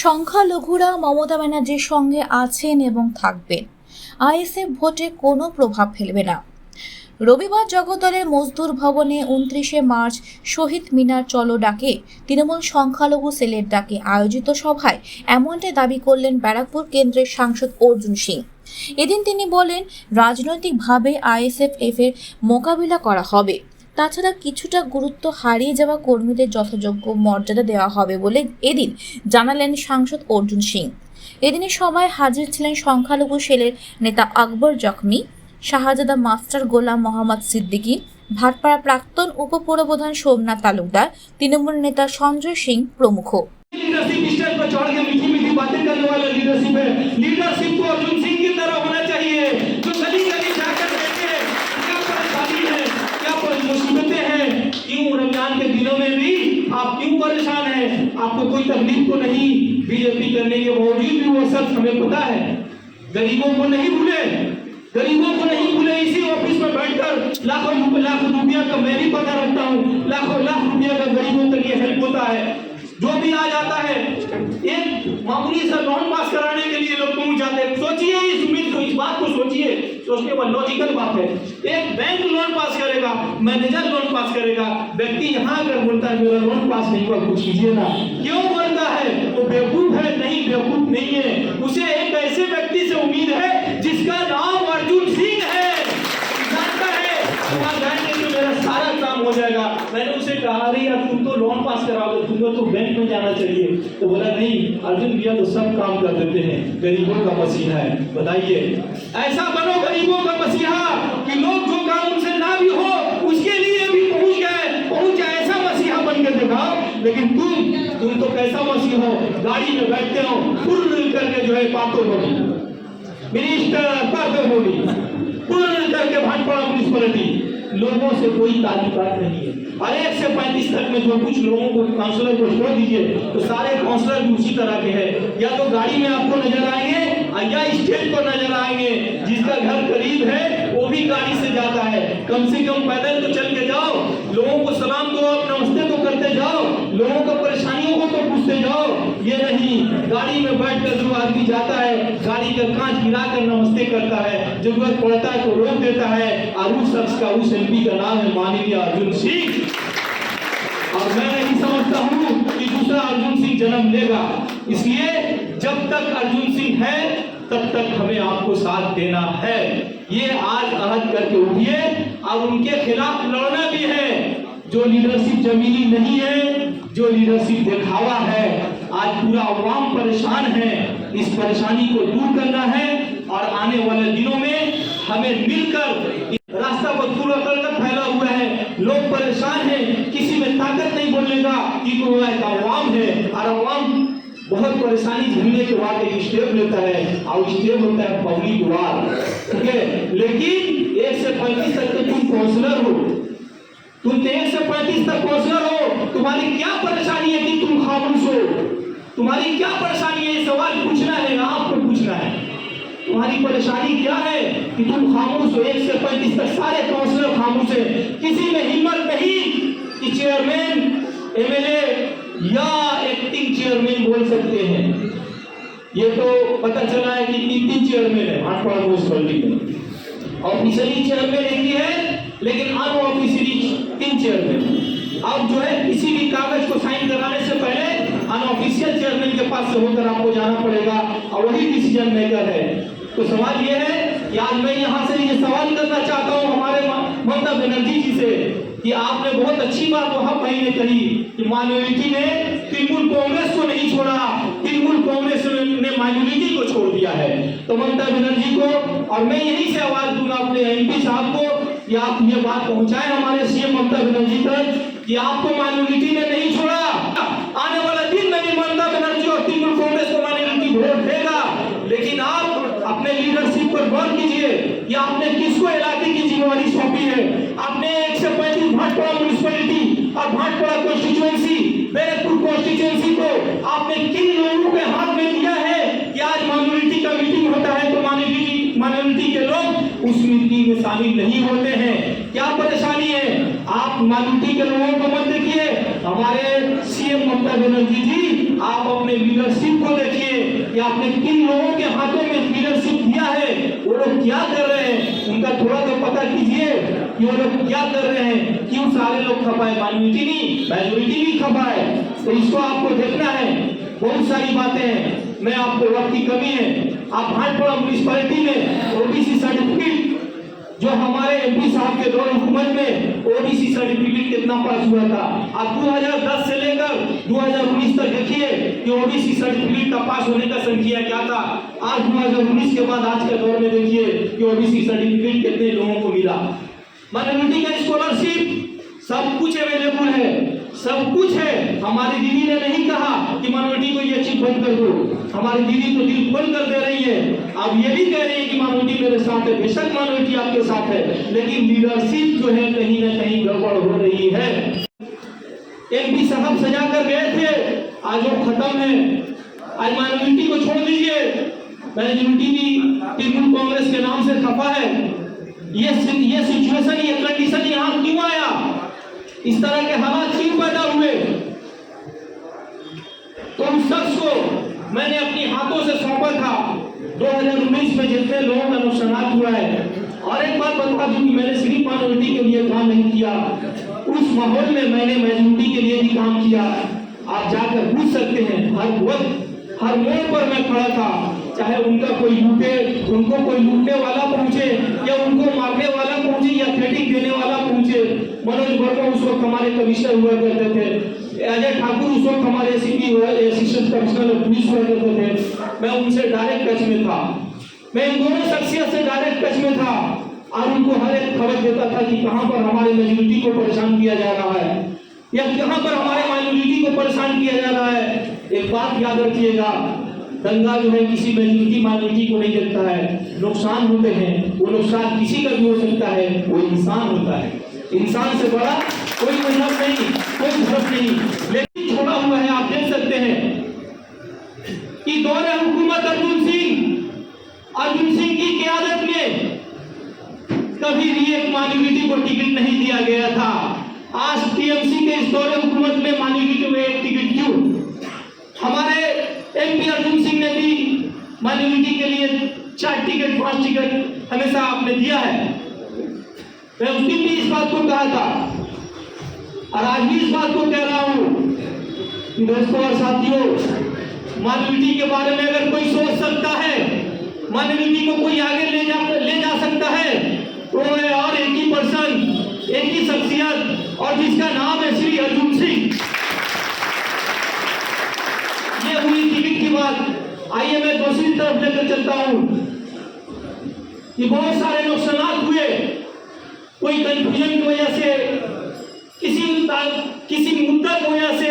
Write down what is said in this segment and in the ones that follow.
সংখ্যালঘুরা মমতা ব্যানার্জির সঙ্গে আছেন এবং থাকবেন। আইএসএফ ভোটে কোনো প্রভাব ফেলবে না। রবিবার জগদ্দলের মজদুর ভবনে 29শে মার্চ শহীদ মিনার চলো ডাকে তৃণমূল সংখ্যালঘু সেলের ডাকে আয়োজিত সভায় এমনটাই দাবি করলেন ব্যারাকপুর কেন্দ্রের সাংসদ অর্জুন সিং। এদিন তিনি বলেন, রাজনৈতিকভাবে আইএসএফ এর মোকাবিলা করা হবে। তাছাড়া কিছুটা গুরুত্ব হারিয়ে যাওয়া কর্মীদের যথাযোগ্য মর্যাদা দেওয়া হবে বলে এদিন জানালেন সাংসদ অর্জুন সিং। এদিনের সভায় হাজির ছিলেন সংখ্যালঘু সেলের নেতা আকবর জখমি, শাহজাদা মাস্টার গোলাম মোহাম্মদ সিদ্দিকী, ভাটপাড়া প্রাক্তন উপপুরপ্রধান সোমনাথ তালুকদার, তৃণমূল নেতা সঞ্জয় সিং প্রমুখ। के दिनों में भी आप क्यों परेशान हैं? आपको कोई तकलीफ तो नहीं? बीजेपी करने के बावजूद भी वो सब हमें पता है। गरीबों को नहीं भूले, गरीबों को नहीं भूले। इसी ऑफिस में बैठकर लाखों रुपया का मैं भी पता रखता हूँ, लाखों लाख रुपया का गरीबों के लिए हेल्प होता है। जो भी आ जाता है एक मामूली सा लोन पास कराने के लिए लोग पहुंच जाते हैं। सोचिए इस बात को सोचिए, सोचने वाली लॉजिकल बात है। एक बैंक लोन पास करेगा, मैनेजर लोन पास करेगा, व्यक्ति यहाँ अगर बोलता है मेरा लोन पास नहीं हुआ, कुछ कीजिए ना। क्यों बोलता है? वो बेवकूफ है? नहीं, बेवकूफ नहीं है। उसे एक ऐसे व्यक्ति से उम्मीद है जिसका नाम अर्जुन सिंह है। जानता है वहाँ जाएंगे तो मेरा सारा काम हो जाएगा। मैंने उसे कहा, अरे यार तुम तो लोन पास कराओगे, तुमको तो बैंक में जाना चाहिए। तो बोला नहीं, अर्जुन भैया तो सब काम कर देते हैं, गरीबों का मसीहा है। बताइए, ऐसा बनो गरीबों का मसीहा कि लोग जो काम उनसे ना भी हो उसके लिए भी पहुंच जाए, ऐसा मसीहा बन के दिखाओ। लेकिन तुम तो कैसा मसीहा हो? गाड़ी में बैठते हो, फुल करके जो है पातो बोली, मिनिस्टर पातो बोली, फुल करके भाटपाड़ा म्युनिसिपैलिटी, लोगों से कोई ताल्लुकात नहीं है। और 1 से 35 तक में जो कुछ लोगों को काउंसलर को छोड़ दीजिए तो सारे काउंसलर भी उसी तरह के हैं। या तो गाड़ी में आपको नजर आएंगे या स्टेज पर नजर आएंगे। जिसका घर करीब है वो भी गाड़ी से जाता है। कम से कम पैदल तो चल के जाओ, लोगों को सलाम दो, नमस्ते तो करते जाओ, लोगों को परेशानियों को तो पूछते जाओ। ये नहीं, गाड़ी में बैठकर जो आदमी जाता है गाड़ी का कांच गिराकर नमस्ते करता है, जरूरत पड़ता है तो रोक देता है। और उस शख्स का, उस एमपी का नाम है माननीय अर्जुन सिंह। और मैं नहीं समझता हूँ कि दूसरा अर्जुन सिंह जन्म लेगा। इसलिए जब तक अर्जुन सिंह है तब तक हमें आपको साथ देना है। ये आज अहद करके उठिए और उनके खिलाफ लड़ना भी है। जो लीडरशिप जमीनी नहीं है, जो लीडरशिप दिखावा है। आज पूरा अवाम परेशान है, इस परेशानी को दूर करना है। और आने वाले दिनों में हमें मिलकर, रास्ता पर पूरा करकट फैला हुआ है, लोग परेशान हैं, किसी में ताकत नहीं बोलने का, क्योंकि वो एक अवाम है। और अवाम बहुत परेशानी झेलने के बाद एक स्टेप लेता है और स्टेप होता है पब्लिक वार। ठीक है, लेकिन 1 से 35 तक तो तुम काउंसलर हो, तुम 1 से 35 तक काउंसलर हो। तुम्हारी क्या परेशानी है कि तुम खामोश हो? तुम्हारी क्या परेशानी है? ये सवाल पूछना है, आपको पूछना है। तुम्हारी परेशानी क्या है कि तुम खामोश हो? 1 से 35 तक सारे काउंसलर खामोश है। किसी में हिम्मत नहीं कि चेयरमैन, एमएलए या एक्टिंग चेयरमैन बोल सकते हैं। ये तो पता चला है कि 3 चेयरमैन है भाटपाड़ा म्युनिसिपैलिटी में। ऑफिशियली चेयरमैन एक ही है, लेकिन अनऑफिशियली 3 चेयरमैन। अब जो है किसी भी कागज को साइन कराने से पहले अनऑफिशियल चेयरमैन के पास से होकर आपको जाना पड़ेगा और वही डिसीजन मेकर है। तो सवाल ये है कि आज मैं यहाँ से ये सवाल करना चाहता हूँ हमारे ममता बनर्जी जी से कि आपने बहुत अच्छी बात वहाँ महीने कही कि माइनॉरिटी ने तृणमूल कांग्रेस को नहीं छोड़ा, तृणमूल कांग्रेस ने माइनॉरिटी को छोड़ दिया है। तो ममता बनर्जी को, और मैं यहीं से आवाज दूंगा अपने एमपी साहब को कि आप ये बात पहुंचाएं हमारे सीएम ममता बनर्जी तक कि आपको माइनॉरिटी ने नहीं छोड़ा। आने वाला दिन में भी ममता बनर्जी और तृणमूल कांग्रेस को माइनॉरिटी वोट देगा। लेकिन आप अपने लीडरशिप पर गौर कीजिए कि आपने किसको इलाके की जिम्मेवारी सौंपी है। आपने 1 से 35 भाटपाड़ा म्युनिसिपैलिटी और भाटपाड़ा कॉन्स्टिट्यूएंसी, बैरकपुर कॉन्स्टिट्यूएंसी को आपने किन लोगों के हाथ में दिया है कि आज माइनॉरिटी का मीटिंग होता है तो माइनॉरिटी के लोग उस मीटिंग में शामिल नहीं होते हैं। क्या परेशानी है? आप माइनॉरिटी के लोगों को मत देखिए, हमारे सीएम ममता बनर्जी जी, आप अपने लीडरशिप को देखिए कि आपने किन लोगों के हाथों में लीडरशिप दिया है, वो लोग क्या कर रहे हैं, उनका थोड़ा तो पता कीजिए कि वो लोग क्या कर रहे हैं। क्यों सारे लोग खपाए, माइनॉरिटी नहीं, मेजॉरिटी भी खपाए? तो इसको आपको देखना है। बहुत सारी बातें हैं, मैं आपको वक्त की कमी है। आप भाटपाड़ा म्युनिसिपैलिटी में ओबीसी सर्टिफिकेट जो हमारे एमपी साहब के दौर हुकूमत में ओबीसी सर्टिफिकेट कितना पास हुआ था, आप 2010 से लेकर 2019 तक देखिए कि ओबीसी सर्टिफिकेट का पास होने का संख्या क्या था। आज 2019 के बाद आज के दौर में देखिए कि ओबीसी सर्टिफिकेट कितने लोगों को मिला। माइनॉरिटी का स्कॉलरशिप सब कुछ अवेलेबल है, सब कुछ है। हमारी दीदी ने नहीं कहा कि माइनॉरिटी को ये चीज बंद कर दो, हमारी दीदी तो दिल खोल कर दे रही है। अब ये भी कह रही है कि माइनॉरिटी मेरे साथ है, बेशक माइनॉरिटी आपके साथ है, लेकिन लीडरशिप जो है कहीं ना कहीं गड़बड़ हो रही है। एमपी साहब सजा कर गए थे, आज वो खत्म है। आज माइनॉरिटी को छोड़ दीजिए, मेजॉरिटी भी तृणमूल कांग्रेस के नाम से खफा है। ये सिचुएशन, ये कंडीशन यहाँ क्यों आया? इस तरह के हालात क्यों पैदा हुए? तो उस शख्स को मैंने अपने हाथों से सौंपा था 2019 में जितने लोगों का नुकसान हुआ है। और एक बात बता दूं कि मैंने सिर्फ माइनॉरिटी के लिए काम नहीं किया, उस माहौल में मैंने मेजॉरिटी के लिए भी काम किया। आप जाकर पूछ सकते हैं, हर वक्त हर मोड़ पर मैं खड़ा था, चाहे उनका कोई लूटे, उनको कोई लूटने वाला पहुंचे या उनको मारने वाला पहुंचे या थ्रेटिंग देने वाला पहुंचे। मनोज वर्मा उस वक्त हमारे कमिश्नर हुआ करते थे, अजय ठाकुर उस वक्त हमारे एसीपी हुआ, असिस्टेंट कमिश्नर ऑफ पुलिस हुआ करते थे। मैं उनसे डायरेक्ट टच में था, मैं इन दोनों शख्सियत से डायरेक्ट टच में था और उनको हर एक खबर देता था कि कहां पर हमारे मेजॉरिटी को परेशान किया जा रहा है या कहां पर हमारे माइनॉरिटी को परेशान किया जा रहा है। एक बात याद रखिएगा, दंगा जो है किसी मेजॉरिटी माइनॉरिटी को नहीं देखता है। नुकसान होते हैं, वो नुकसान किसी का भी हो सकता है, वो इंसान होता है। इंसान से बड़ा कोई मजहब नहीं, कोई धर्म नहीं। लेकिन छोड़ा हुआ है, आप देख सकते हैं कि दौरे हुकूमत अर्जुन सिंह की क़यादत में कभी भी एक माइनॉरिटी को टिकट नहीं दिया गया था। आज टीएमसी के इस दौरे हुकूमत में माइनॉरिटी को एक टिकट क्यों? हमारे एमपी अर्जुन सिंह ने भी माइनॉरिटी के लिए 4 टिकट 5 टिकट हमेशा आपने दिया है। मैं उस दिन भी इस बात को कहा था और आज भी इस बात को कह रहा हूं कि दोस्तों और साथियों, माइनॉरिटी के बारे में अगर कोई सोच सकता है, माइनॉरिटी को कोई आगे ले जा सकता है, तो है और एक ही पर्सन, एक ही शख्सियत, और जिसका नाम है श्री अर्जुन सिंह। ये हुई टिकट की बात। आइए मैं दूसरी तरफ लेकर चलता हूं कि बहुत सारे नुकसान हुए, कोई कंफ्यूजन की वजह से, किसी मुद्दा की वजह से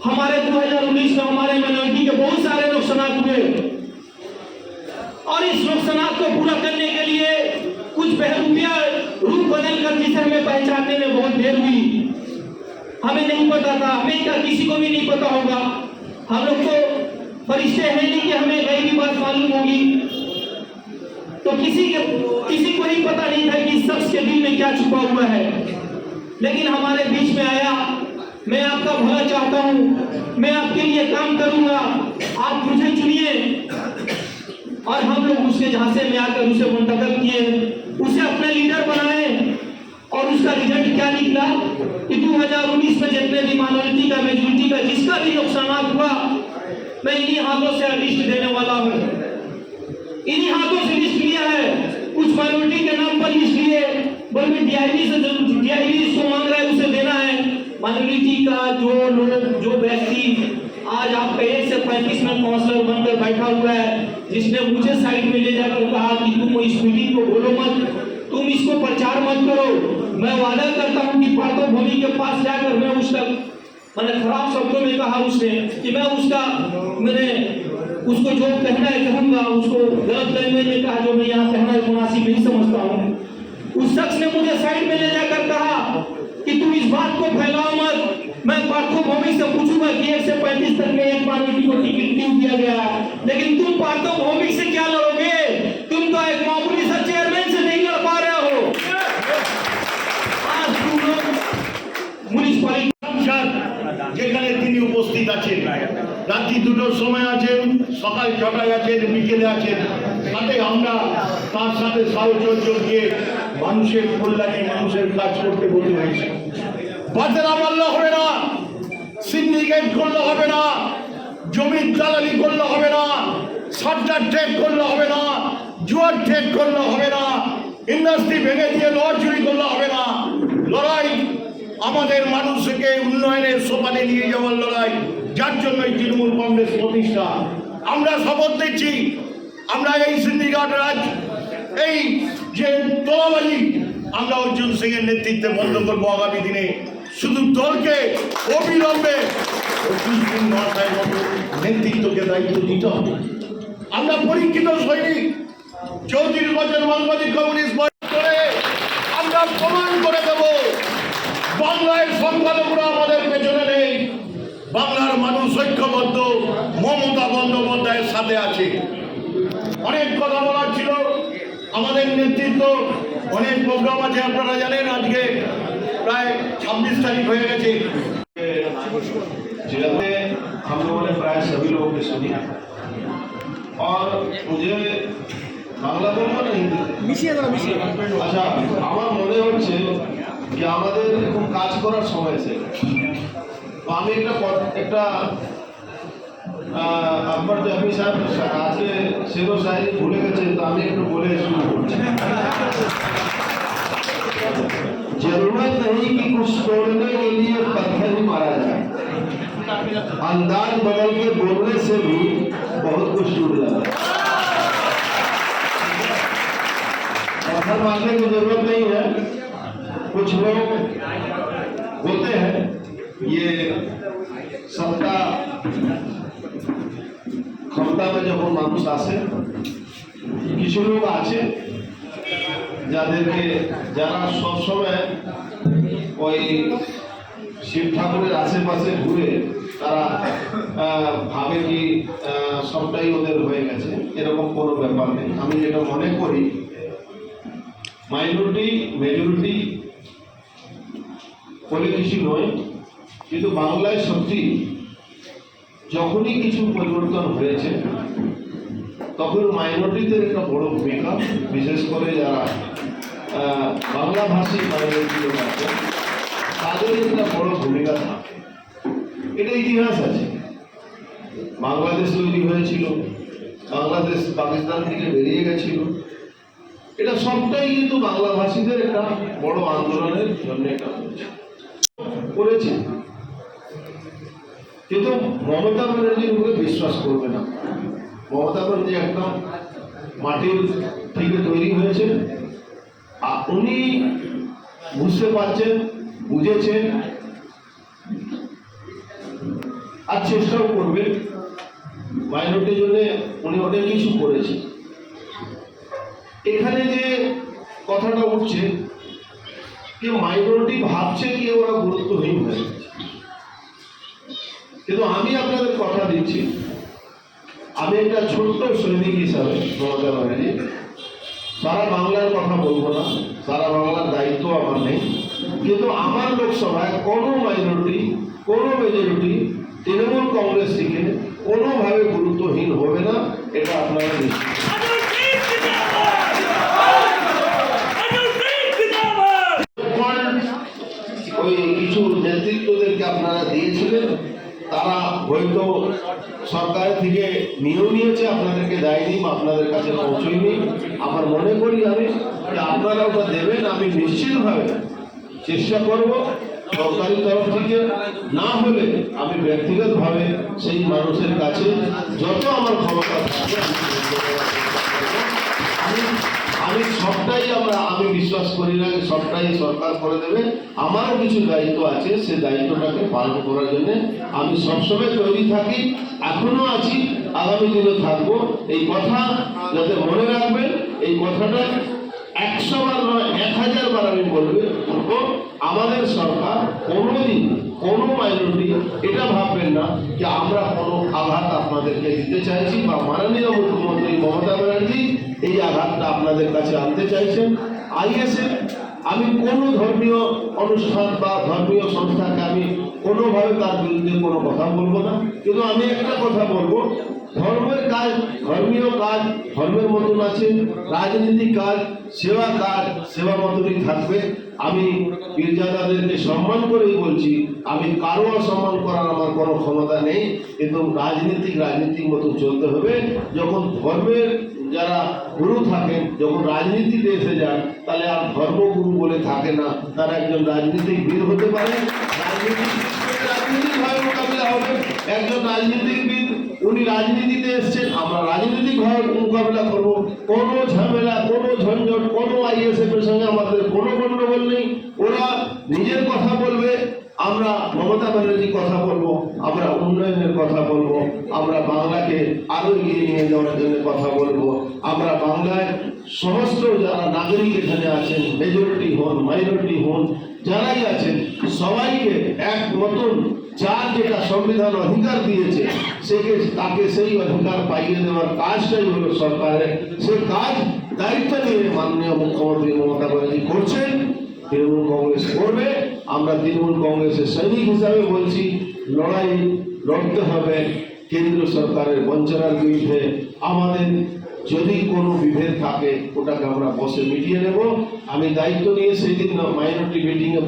हमारे 2019 में हमारे माइनॉरिटी के बहुत सारे नुकसान हुए। और इस नुकसान को पूरा करने के लिए कुछ बहरूपिया रूप बदल कर जिसे हमें पहचानने में बहुत देर हुई। हमें नहीं पता था, हमें क्या किसी को भी नहीं पता होगा। हम लोग तो फरिश्ते हैं नहीं कि हमें गई भी बात मालूम होगी। तो किसी को ही पता नहीं था कि इस शख्स के दिल में क्या छुपा हुआ है, लेकिन हमारे बीच में आया। मैं आपका भला चाहता हूं, मैं आपके लिए काम करूंगा, आप मुझे चुनिए। और हम लोग उसके झांसे में आकर उसे मुंतखब किए, उसे अपना लीडर बनाए। और उसका रिजल्ट क्या निकला कि 2019 में जितने भी माइनॉरिटी का, मेजॉरिटी का जिसका भी नुकसान हुआ, मैं इन्हीं हाथों से लिस्ट देने वाला हूं। इन्हीं हाथों से लिस्ट लिया है, कुछ माइनॉरिटी के नाम पर लिस्ट लिए, बल्कि डीआईवी इसको मांग रहा है, उसे देना है। माइनॉरिटी का जो व्यक्ति आज आपका 1 से 35 में काउंसलर बनकर बैठा हुआ है, जिसने मुझे साइड में ले जाकर कहा कि तुम इस मीटिंग को बोलो मत, तुम इसको प्रचार मत करो। मैं वादा करता हूं कि पार्थो भूमि के पास जाकर मैं उसका, मैंने खराब शब्दों में कहा उसने कि मैंने उसको जो कहना है कहूंगा, उसको गलत लैंग्वेज में कहा जो मैं यहाँ कहना मुनासिब नहीं समझता हूँ। उस शख्स ने मुझे साइड में ले जाकर कहा कि तुम इस बात को फैलाओ मत। मैं पार्थो भूमि से पूछूंगा कि 1 से 35 तक में एक माइनॉरिटी को टिकट क्यों दिया गया, लेकिन तुम पार्थो भूमि से क्या लड़ोगे? तुम तो एक मामूली सा चेयरमैन से नहीं लड़ রাত্রি 2টোর সময় আছেন, সকাল 6টায় আছেন, বিকেলে আছেন, সাথে আমরা তার সাথে সাহচর্য দিয়ে মানুষের কল্যাণে মানুষের কাজ করতে বলতে হয়েছে। বাজারা মারলে হবে না, সিন্ডিকেট করলে হবে না, জমির দালালি করলে হবে না, সাবজার ট্রেড করলে হবে না, জুয়ার ট্রেড করলে হবে না, ইন্ডাস্ট্রি ভেঙে দিয়ে লোহা চুরি করলে হবে না। লড়াই আমাদের মানুষকে উন্নয়নের সোপানে নিয়ে যাওয়ার লড়াই, যার জন্য এই তৃণমূল কংগ্রেস প্রতিষ্ঠা। আমরা শপথ দিচ্ছি, আমরা এই সিন্ডিকেট রাজ, এই যে তোলাবাজি, আমরা অর্জুন সিং এর নেতৃত্বে বন্ধ করবো আগামী দিনে। শুধু দলকে অবিলম্বে অর্জুন সিং মহাশয়ের মতো নেতৃত্বকে দায়িত্ব দিতে হবে। আমরা পরীক্ষিত সৈনিক, 34 বছর মার্কসবাদী কমিউনিস্ট করে আমরা প্রমাণ করে দেব বাংলায় সংখ্যালঘুরা আমাদের পেছনে নেই। বাংলার মানুষ ঐক্যবদ্ধ, মমতা বন্দ্যোপাধ্যায়ের সাথে আছে। অনেক কথা বলার ছিল, আমাদের নেতৃত্ব অনেক প্রোগ্রাম আছে, আপনারা জানেন। আজকে प्राय 26 तारीख हो गए जिले में हम लोगों ने प्राय सभी लोगों की सुनी और मुझे বাংলা বলবো না হিন্দি? আচ্ছা, আমার মনে হচ্ছে যে আমাদের এখন কাজ করার সময় আছে। তো আমি একটা আকবর জাফরি সাহেব আজকে শের ও শায়রি ভুলে গেছে, তো আমি একটু বলে শুরু করছি। जरूरत नहीं कि कुछ तोड़ने के लिए पत्थर ही मारा जाए, अंदाज बदल के बोलने से भी बहुत कुछ टूट जाता है। पत्थर मारने की जरूरत नहीं है। कुछ लोग होते हैं, ये सत्ता क्षमता में जब মানুষ আসে, কিছু লোক আছে যাদেরকে যারা সবসময় ওই শিব ঠাকুরের আশেপাশে ঘুরে তারা ভাবে কি সবটাই ওদের হয়ে গেছে। এরকম কোনো ব্যাপার নেই। আমি যেটা মনে করি, মাইনরিটি মেজরিটি বলে কিছু নয়, কিন্তু বাংলায় সত্যি যখনই কিছু পরিবর্তন হয়েছে তখন মাইনরিটিদের একটা বড় ভূমিকা, বিশেষ করে যারা বাংলা ভাষী মাইনরিটি লোক আছে তাদের একটা বড় ভূমিকা থাকে। এটা ইতিহাস আছে। বাংলাদেশ তৈরি হয়েছিল, বাংলাদেশ পাকিস্তান থেকে বেরিয়ে গেছিল, এটা সবটাই কিন্তু বাংলা ভাষীদের একটা বড় আন্দোলনের জন্য এটা করেছে। কিন্তু মমতা ব্যানার্জির উপরে বিশ্বাস করবে না। মমতা ব্যানার্জি একদম মাটির থেকে তৈরি হয়েছে। উনি বুঝতে পারছেন, বুঝেছেন আর চেষ্টাও করবেন। মাইনরিটির জন্য উনি অনেক কিছু করেছেন। এখানে যে কথাটা উঠছে যে মাইনরিটি ভাবছে কি ওরা গুরুত্বহীন হয়ে গেছে, কিন্তু আমি আপনাদের কথা দিচ্ছি, আমি একটা ছোট্ট সৈনিক হিসাবে মমতা ব্যানার্জি, সারা বাংলার কথা বলবো না, সারা বাংলার দায়িত্ব আমার নেই, কিন্তু আমার লোকসভায় কোনো মাইনরিটি কোনো মেজরিটি তৃণমূল কংগ্রেস থেকে কোনোভাবে গুরুত্বহীন হবে না, এটা আপনারা নিশ্চিত। ওই কিছু নেতৃত্বদেরকে আপনারা দিয়েছিলেন, তারা হয়তো সরকার থেকে নিয়েও নিয়েছে, আপনাদেরকে দেয়নি, আপনাদের কাছে পৌঁছয়নি। আমার মনে করি আমি যে আপনারা ওটা দেবেন। আমি নিশ্চিতভাবে চেষ্টা করব সরকারি তরফ থেকে, না হলে আমি ব্যক্তিগতভাবে সেই মানুষের কাছে যত আমার ক্ষমতা থাকে আমি সবটাই আমি বিশ্বাস করি না সবটাই সরকার করে দেবে। আমারও কিছু দায়িত্ব আছে, সে দায়িত্বটাকে পালন করার জন্য আমি সবসময় তৈরি থাকি, এখনো আছি, আগামী দিনে থাকবো। এই কথা যাতে মনে রাখবেন, এই কথাটা 100 বার নয় 1000 বার আমি বলবো। আমাদের সরকার কোনোদিন কোনো মাইনরিটি এটা ভাববেন না যে আমরা কোনো আঘাত আপনাদেরকে দিতে চাইছি, বা মাননীয় মুখ্যমন্ত্রী মমতা ব্যানার্জি এই আঘাতটা আপনাদের কাছে আনতে চাইছেন। আইএসএফ আমি কোনো ধর্মীয় অনুষ্ঠান বা ধর্মীয় সংস্থাকে আমি কোনোভাবে তার বিরুদ্ধে কোনো কথা বলবো না, কিন্তু আমি একটা কথা বলবো, ধর্মের কাজ ধর্মীয় কাজ ধর্মের মতন আছে, রাজনীতিক কাজ সেবা মতনই থাকবে। আমি পীরজাদাদেরকে সম্মান করেই বলছি, আমি কারো অসম্মান করার আমার কোনো ক্ষমতা নেই, কিন্তু রাজনীতিক মতো চলতে হবে। যখন ধর্মের যারা গুরু থাকেন যখন রাজনীতিতে এসে যান, তাহলে আর ধর্মগুরু বলে থাকে না, তারা একজন রাজনীতিকবিদ হতে পারে। রাজনীতিকভাবে মোকাবিলা হবে। একজন রাজনীতিকবিদ উনি রাজনীতিতে এসছেন, আমরা রাজনীতিকভাবে মোকাবিলা করবো। কোনো ঝামেলা, কোনো ঝঞ্ঝট, কোনো আইএসএফ এর সঙ্গে আমাদের কোনো গণ্ডগোল নেই। ওরা নিজের কথা বলবে, আমরা মমতা ব্যানার্জির কথা বলবো, আমরা উন্নয়নের কথা বলবো, আমরা বাংলাকে আরো এগিয়ে নিয়ে যাওয়ার জন্য কথা বলবো। আমরা বাংলায় সমস্ত যারা নাগরিক এখানে আছেন, মেজরিটি হন মাইনরিটি হন, যারাই আছেন সবাইকে এক মতন যার যেটা সংবিধান অধিকার দিয়েছে তাকে সেই অধিকার পাইয়ে দেওয়ার কাজটাই হলো সরকারের। সেই কাজ দায়িত্ব নিয়ে মাননীয় মুখ্যমন্ত্রী মমতা ব্যানার্জি করছেন, তৃণমূল কংগ্রেস করবে। আমরা তৃণমূল কংগ্রেসের সৈনিক হিসাবে বলছি, লড়াই লড়তে হবে কেন্দ্র সরকারের বঞ্চনার বিরুদ্ধে। আমাদের যদি কোনো বিভেদ থাকে ওটাকে আমরা বসে মিটিয়ে নেব। আমি দায়িত্ব নিয়ে সেই দিন মাইনরিটি মিটিংয়ে